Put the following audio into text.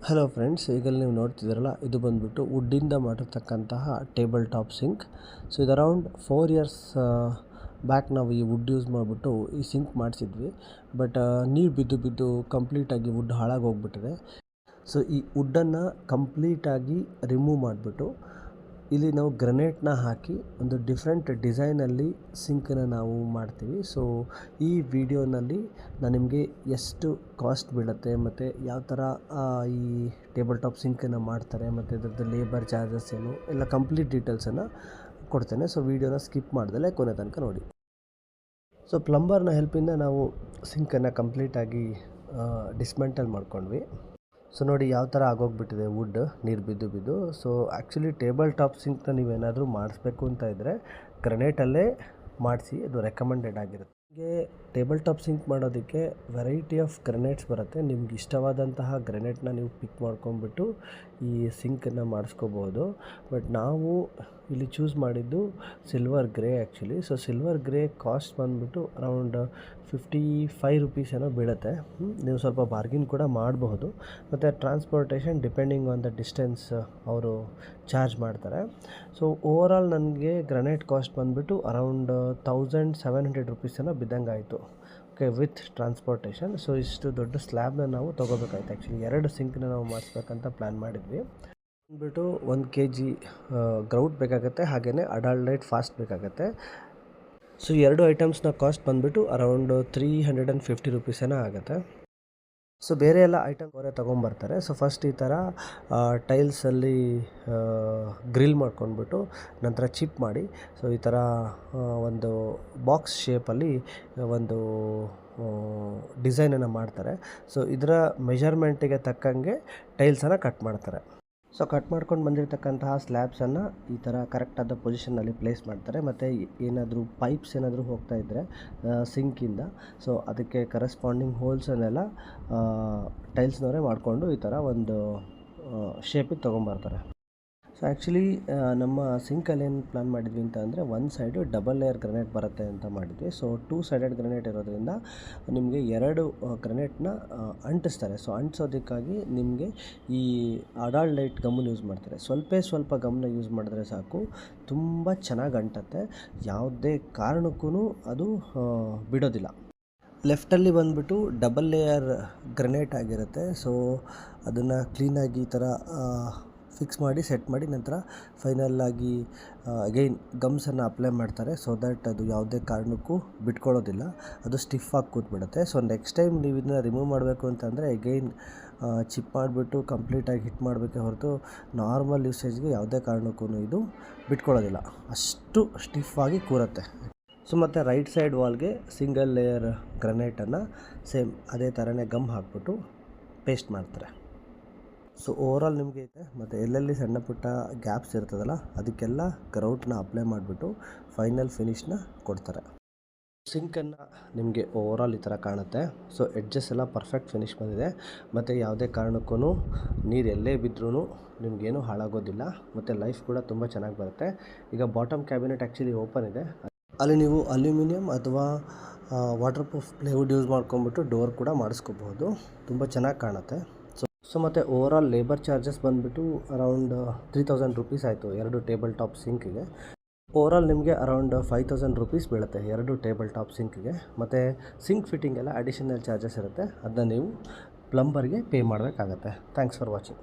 Hello friends, ಈಗ ನೀವು ನೋಡ್ತಿದ್ದೀರಲ್ಲ, ಇದು ಬಂದುಬಿಟ್ಟು ವುಡ್ಡಿಂದ ಮಾಡಿರ್ತಕ್ಕಂತಹ ಟೇಬಲ್ ಟಾಪ್ ಸಿಂಕ್. ಸೊ ಇದು ಅರೌಂಡ್ 4 ಇಯರ್ಸ್ ಬ್ಯಾಕ್ ನಾವು ಈ ವುಡ್ ಯೂಸ್ ಮಾಡಿಬಿಟ್ಟು ಈ ಸಿಂಕ್ ಮಾಡಿಸಿದ್ವಿ. ಬಟ್ ನೀರು ಬಿದ್ದು ಬಿದ್ದು ಕಂಪ್ಲೀಟಾಗಿ ವುಡ್ ಹಾಳಾಗಿ ಹೋಗ್ಬಿಟ್ಟಿದೆ. ಸೊ ಈ ವುಡ್ಡನ್ನು ಕಂಪ್ಲೀಟಾಗಿ ರಿಮೂವ್ ಮಾಡಿಬಿಟ್ಟು ಇಲ್ಲಿ ನಾವು ಗ್ರನೇಟ್ನ ಹಾಕಿ ಒಂದು ಡಿಫ್ರೆಂಟ್ ಡಿಸೈನಲ್ಲಿ ಸಿಂಕನ್ನು ನಾವು ಮಾಡ್ತೀವಿ. ಸೊ ಈ ವಿಡಿಯೋನಲ್ಲಿ ನಾನು ನಿಮಗೆ ಎಷ್ಟು ಕಾಸ್ಟ್ ಬೀಳುತ್ತೆ ಮತ್ತು ಯಾವ ಥರ ಈ ಟೇಬಲ್ ಟಾಪ್ ಸಿಂಕನ್ನು ಮಾಡ್ತಾರೆ ಮತ್ತು ಇದ್ರದ್ದು ಲೇಬರ್ ಚಾರ್ಜಸ್ ಏನು ಎಲ್ಲ ಕಂಪ್ಲೀಟ್ ಡೀಟೇಲ್ಸನ್ನು ಕೊಡ್ತೇನೆ. ಸೊ ವಿಡಿಯೋನ ಸ್ಕಿಪ್ ಮಾಡ್ದಲೇ ಕೊನೆ ತನಕ ನೋಡಿ. ಸೊ ಪ್ಲಂಬರ್ನ ಹೆಲ್ಪಿಂದ ನಾವು ಸಿಂಕನ್ನು ಕಂಪ್ಲೀಟಾಗಿ ಡಿಸ್ಮೆಂಟಲ್ ಮಾಡ್ಕೊಂಡ್ವಿ. ಸೊ ನೋಡಿ ಯಾವ ಥರ ಆಗೋಗ್ಬಿಟ್ಟಿದೆ ವುಡ್ ನೀರು ಬಿದ್ದು ಬಿದ್ದು. ಸೊ ಆ್ಯಕ್ಚುಲಿ ಟೇಬಲ್ ಟಾಪ್ ಸಿಂಕ್ನ ನೀವೇನಾದರೂ ಮಾಡಿಸ್ಬೇಕು ಅಂತ ಇದ್ದರೆ ಗ್ರನೇಟಲ್ಲೇ ಮಾಡಿಸಿ, ಅದು ರೆಕಮೆಂಡೆಡ್ ಆಗಿರುತ್ತೆ. ನಿಮಗೆ ಟೇಬಲ್ ಟಾಪ್ ಸಿಂಕ್ ಮಾಡೋದಕ್ಕೆ ವೆರೈಟಿ ಆಫ್ ಗ್ರನೇಟ್ಸ್ ಬರುತ್ತೆ. ನಿಮ್ಗೆ ಇಷ್ಟವಾದಂತಹ ಗ್ರನೇಟ್ನ ನೀವು ಪಿಕ್ ಮಾಡ್ಕೊಂಡ್ಬಿಟ್ಟು ಈ ಸಿಂಕನ್ನು ಮಾಡಿಸ್ಕೋಬೋದು. ಬಟ್ ನಾವು ಇಲ್ಲಿ ಚೂಸ್ ಮಾಡಿದ್ದು silver grey actually. So silver grey cost ಬಂದುಬಿಟ್ಟು ಅರೌಂಡ್ 55 ರುಪೀಸ್ ಏನೋ ಬೀಳುತ್ತೆ. ನೀವು ಸ್ವಲ್ಪ ಬಾರ್ಗಿನ್ ಕೂಡ ಮಾಡಬಹುದು. ಮತ್ತು transportation depending on the distance ಅವರು ಚಾರ್ಜ್ ಮಾಡ್ತಾರೆ. ಸೊ ಓವರಾಲ್ ನನಗೆ ಗ್ರನೇಟ್ ಕಾಸ್ಟ್ ಬಂದುಬಿಟ್ಟು ಅರೌಂಡ್ 1700 ರುಪೀಸ್ ಏನೋ ಬಿದ್ದಂಗೆ ಆಯಿತು. Okay, with transportation. ಸೊ ಇಷ್ಟು ದೊಡ್ಡ ಸ್ಲ್ಯಾಬ್ನ ನಾವು ತೊಗೋಬೇಕಾಯ್ತು. ಆ್ಯಕ್ಚುಲಿ 2 ಸಿಂಕ್ನ ನಾವು ಮಾಡಿಸ್ಬೇಕಂತ ಪ್ಲ್ಯಾನ್ ಮಾಡಿದ್ವಿ. ಬಂದುಬಿಟ್ಟು 1 kg ಗ್ರೌಟ್ ಬೇಕಾಗುತ್ತೆ, ಹಾಗೆಯೇ ಅಡಲ್ಟ್ ಫಾಸ್ಟ್ ಬೇಕಾಗುತ್ತೆ. ಸೊ 2 ಐಟಮ್ಸ್ನ ಕಾಸ್ಟ್ ಬಂದುಬಿಟ್ಟು ಅರೌಂಡ್ 350 ರುಪೀಸ್ ಏನೋ ಆಗುತ್ತೆ. ಸೊ ಬೇರೆ ಎಲ್ಲ ಐಟಮ್ ಅವರೇ ತೊಗೊಂಬರ್ತಾರೆ. ಸೊ ಫಸ್ಟ್ ಈ ಥರ ಟೈಲ್ಸಲ್ಲಿ ಗ್ರಿಲ್ ಮಾಡ್ಕೊಂಡ್ಬಿಟ್ಟು ನಂತರ ಚಿಪ್ ಮಾಡಿ, ಸೊ ಈ ಥರ ಒಂದು ಬಾಕ್ಸ್ ಶೇಪಲ್ಲಿ ಒಂದು ಡಿಸೈನನ್ನು ಮಾಡ್ತಾರೆ. ಸೊ ಇದರ ಮೆಜರ್ಮೆಂಟಿಗೆ ತಕ್ಕಂಗೆ ಟೈಲ್ಸನ್ನು ಕಟ್ ಮಾಡ್ತಾರೆ. ಸೊ ಕಟ್ ಮಾಡ್ಕೊಂಡು ಬಂದಿರತಕ್ಕಂತಹ ಸ್ಲ್ಯಾಬ್ಸನ್ನು ಈ ಥರ ಕರೆಕ್ಟಾದ ಪೊಸಿಷನ್ನಲ್ಲಿ ಪ್ಲೇಸ್ ಮಾಡ್ತಾರೆ. ಮತ್ತು ಏನಾದರೂ ಪೈಪ್ಸ್ ಏನಾದರೂ ಹೋಗ್ತಾ ಇದ್ದರೆ ಸಿಂಕಿಂದ, ಸೊ ಅದಕ್ಕೆ ಕರೆಸ್ಪಾಂಡಿಂಗ್ ಹೋಲ್ಸನ್ನೆಲ್ಲ ಟೈಲ್ಸ್ನವರೇ ಮಾಡಿಕೊಂಡು ಈ ಥರ ಒಂದು ಶೇಪಿಗೆ ತೊಗೊಂಬರ್ತಾರೆ. ಸೊ ಆ್ಯಕ್ಚುಲಿ ನಮ್ಮ ಸಿಂಕಲ್ಲಿ ಏನು ಪ್ಲ್ಯಾನ್ ಮಾಡಿದ್ವಿ ಅಂತ ಅಂದರೆ, ಒಂದು ಸೈಡು ಡಬಲ್ ಲೇಯರ್ ಗ್ರನೇಟ್ ಬರುತ್ತೆ ಅಂತ ಮಾಡಿದ್ವಿ. ಸೊ 2 ಸೈಡೆಡ್ ಗ್ರನೇಟ್ ಇರೋದ್ರಿಂದ ನಿಮಗೆ 2 ಗ್ರನೇಟ್ನ ಅಂಟಿಸ್ತಾರೆ. ಸೊ ಅಂಟಿಸೋದಕ್ಕಾಗಿ ನಿಮಗೆ ಈ ಅಡಲ್ಟ್ ಗಮ್ಮನ್ನು ಯೂಸ್ ಮಾಡ್ತಾರೆ. ಸ್ವಲ್ಪ ಗಮ್ಮನ್ನ ಯೂಸ್ ಮಾಡಿದ್ರೆ ಸಾಕು, ತುಂಬ ಚೆನ್ನಾಗಿ ಅಂಟುತ್ತೆ. ಯಾವುದೇ ಕಾರಣಕ್ಕೂ ಅದು ಬಿಡೋದಿಲ್ಲ. ಲೆಫ್ಟಲ್ಲಿ ಬಂದುಬಿಟ್ಟು ಡಬಲ್ ಲೇಯರ್ ಗ್ರನೇಟ್ ಆಗಿರುತ್ತೆ. ಸೊ ಅದನ್ನು ಕ್ಲೀನಾಗಿ ಈ ಥರ ಫಿಕ್ಸ್ ಮಾಡಿ ಸೆಟ್ ಮಾಡಿ ನಂತರ ಫೈನಲ್ಲಾಗಿ ಅಗೈನ್ ಗಮ್ಸನ್ನು ಅಪ್ಲೈ ಮಾಡ್ತಾರೆ. ಸೊ ದ್ಯಾಟ್ ಅದು ಯಾವುದೇ ಕಾರಣಕ್ಕೂ ಬಿಟ್ಕೊಳ್ಳೋದಿಲ್ಲ, ಅದು ಸ್ಟಿಫಾಗಿ ಕೂತ್ಬಿಡುತ್ತೆ. ಸೊ ನೆಕ್ಸ್ಟ್ ಟೈಮ್ ನೀವು ಇದನ್ನ ರಿಮೂವ್ ಮಾಡಬೇಕು ಅಂತಂದರೆ ಅಗೈನ್ ಚಿಪ್ ಮಾಡಿಬಿಟ್ಟು ಕಂಪ್ಲೀಟಾಗಿ ಹಿಟ್ ಮಾಡಬೇಕೇ ಹೊರತು ನಾರ್ಮಲ್ ಯೂಸೇಜ್ಗೆ ಯಾವುದೇ ಕಾರಣಕ್ಕೂ ಇದು ಬಿಟ್ಕೊಳ್ಳೋದಿಲ್ಲ, ಅಷ್ಟು ಸ್ಟಿಫಾಗಿ ಕೂರುತ್ತೆ. ಸೊ ಮತ್ತು ರೈಟ್ ಸೈಡ್ ವಾಲ್ಗೆ ಸಿಂಗಲ್ ಲೇಯರ್ ಗ್ರನೇಟನ್ನು ಸೇಮ್ ಅದೇ ಥರನೇ ಗಮ್ ಹಾಕ್ಬಿಟ್ಟು ಪೇಸ್ಟ್ ಮಾಡ್ತಾರೆ. ಸೊ ಓವರಾಲ್ ನಿಮಗೆ ಇದೆ, ಮತ್ತು ಎಲ್ಲೆಲ್ಲಿ ಸಣ್ಣ ಪುಟ್ಟ ಗ್ಯಾಪ್ಸ್ ಇರ್ತದಲ್ಲ ಅದಕ್ಕೆಲ್ಲ ಗ್ರೌಟ್ನ ಅಪ್ಲೈ ಮಾಡಿಬಿಟ್ಟು ಫೈನಲ್ ಫಿನಿಷ್ನ ಕೊಡ್ತಾರೆ. ಸಿಂಕನ್ನು ನಿಮಗೆ ಓವರಾಲ್ ಈ ಥರ ಕಾಣುತ್ತೆ. ಸೊ ಎಡ್ಜಸ್ ಎಲ್ಲ ಪರ್ಫೆಕ್ಟ್ ಫಿನಿಶ್ ಬಂದಿದೆ, ಮತ್ತು ಯಾವುದೇ ಕಾರಣಕ್ಕೂ ನೀರು ಎಲ್ಲೇ ಬಿದ್ದರೂ ನಿಮಗೇನು ಹಾಳಾಗೋದಿಲ್ಲ, ಮತ್ತು ಲೈಫ್ ಕೂಡ ತುಂಬ ಚೆನ್ನಾಗಿ ಬರುತ್ತೆ. ಈಗ ಬಾಟಮ್ ಕ್ಯಾಬಿನೆಟ್ ಆ್ಯಕ್ಚುಲಿ ಓಪನ್ ಇದೆ, ಅಲ್ಲಿ ನೀವು ಅಲ್ಯೂಮಿನಿಯಂ ಅಥವಾ ವಾಟರ್ ಪ್ರೂಫ್ ಪ್ಲೇವುಡ್ ಯೂಸ್ ಮಾಡ್ಕೊಂಬಿಟ್ಟು ಡೋರ್ ಕೂಡ ಮಾಡಿಸ್ಕೋಬಹುದು. ತುಂಬ ಚೆನ್ನಾಗಿ ಕಾಣುತ್ತೆ. ಸೊ ಮತ್ತು ಓವರಾಲ್ ಲೇಬರ್ ಚಾರ್ಜಸ್ ಬಂದುಬಿಟ್ಟು ಅರೌಂಡ್ 3000 ರುಪೀಸ್ ಆಯಿತು 2 ಟೇಬಲ್ ಟಾಪ್ ಸಿಂಕಿಗೆ. ಓವರಾಲ್ ನಿಮಗೆ ಅರೌಂಡ್ 5000 ರುಪೀಸ್ ಬೀಳುತ್ತೆ 2 ಟೇಬಲ್ ಟಾಪ್ ಸಿಂಕಿಗೆ. ಮತ್ತು ಸಿಂಕ್ ಫಿಟ್ಟಿಂಗ್ ಎಲ್ಲ ಅಡಿಷನಲ್ ಚಾರ್ಜಸ್ ಇರುತ್ತೆ, ಅದನ್ನ ನೀವು ಪ್ಲಂಬರ್ಗೆ ಪೇ ಮಾಡಬೇಕಾಗತ್ತೆ. Thanks for watching.